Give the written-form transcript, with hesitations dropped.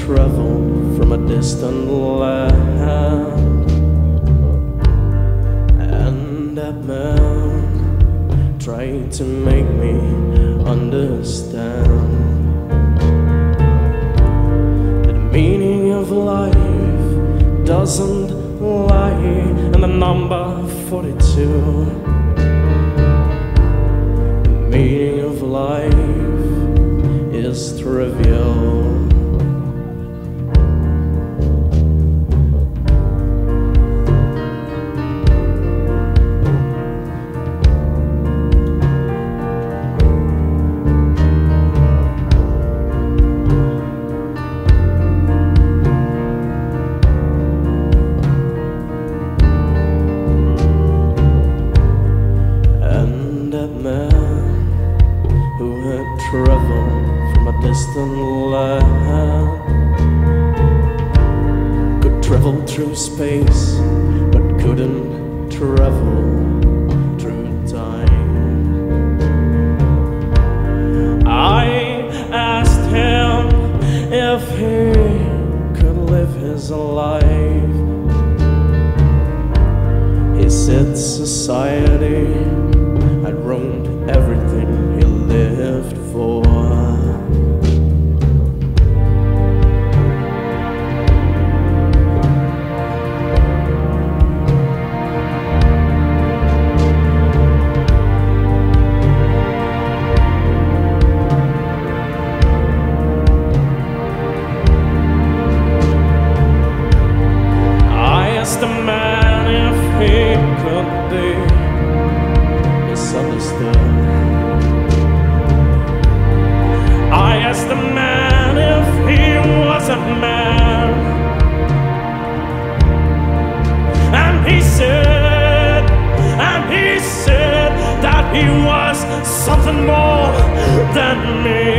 traveled from a distant land, and that man tried to make me understand that the meaning of life doesn't lie in the number 42. The meaning of life is trivial. Through space, but couldn't travel through time. I asked him if he could live his life. He said society had ruined everything he lived for. Something more than me.